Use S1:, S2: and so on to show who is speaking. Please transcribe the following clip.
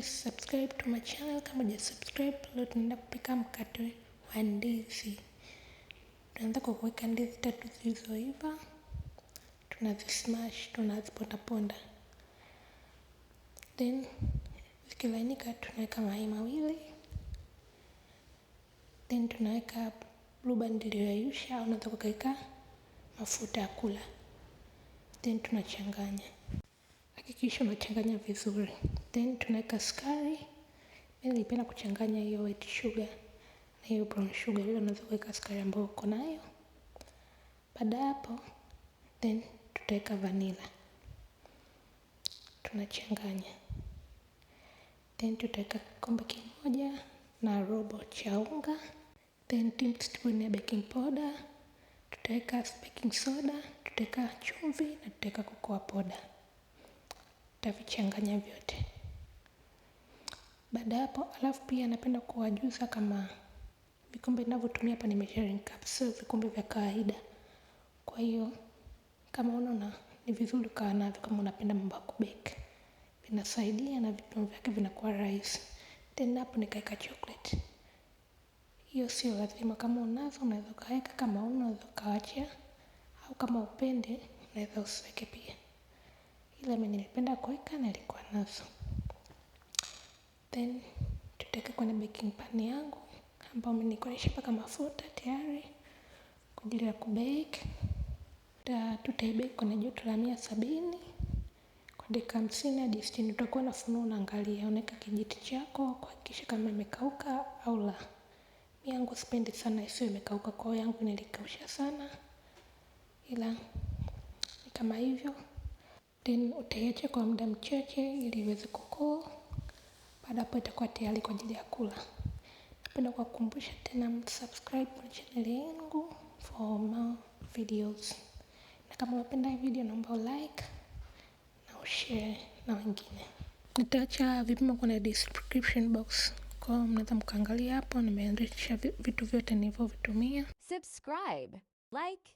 S1: Subscribe to my channel kama hujasubscribe. Leo tunaenda kupika mkate wa ndizi. Tunaanza kwa kuweka ndizi 3 zilizoiva. Tunazismash, tunaziponda ponda. Then zikilainika tunaweka mayai 2. Then tunaweka blue band iliyoyeyusha au unaweza kuweka mafuta ya kula. Then tunachanganya. Hakikisha unachanganya vizuri. Then tunaweka sukari. Mimi napenda kuchanganya hiyo white sugar na hiyo brown sugar, ile unaweza kuweka sukari ambayo uko nayo. Baada hapo then tutaweka vanilla. Tunachanganya. Then tutaweka kikombe kimoja na robo cha unga. Then tablespoon ya baking powder. Tutaweka baking soda, tutaweka chumvi na tutaweka cocoa powder. Tutavichanganya vyote. Baada hapo alafu pia napenda kuwajuza kama vikombe ninavyotumia hapa ni measuring cup, sio vikombe vya kawaida. Kwa hiyo kama unaona ni vizuri ukawa navyo kama unapenda mambo ya kubake. Vinasaidia na vipimo vyake vinakuwa rahisi. Then hapo nikaweka chocolate. Hiyo sio lazima, kama unazo unaweza ukaweka, kama huna unaweza ukawacha, au kama upende unaweza usiweke pia. Ila mimi nilipenda kuweka na nilikuwa nazo. Then tutaweka kwenye baking pan yangu ambayo mimi nilikuwa nishapaka mafuta tayari kwa ajili ya kubake. Tutaibake kwenye joto la 170 kwa dakika 50 hadi 60. Utakuwa unafunua unaangalia, unaweka kijiti chako kuhakikisha kama imekauka au la. Mimi yangu sipendi sana isiwe imekauka, kwa hiyo yangu nilikausha sana. Ila ni kama hivyo. Then utaiacha kwa muda mchache ili iweze kukoa. Baada hapo itakuwa tayari kwa ajili ya kula. Napenda kukukumbusha tena subscribe kwa channel yangu for more videos. Na kama unapenda hii video naomba like na ushare na wengine. Nitaacha vipimo kwenye description box. Kwa hiyo mnaweza mkaangalia hapo, nimeandika vitu vyote nilivyovitumia.
S2: Subscribe, like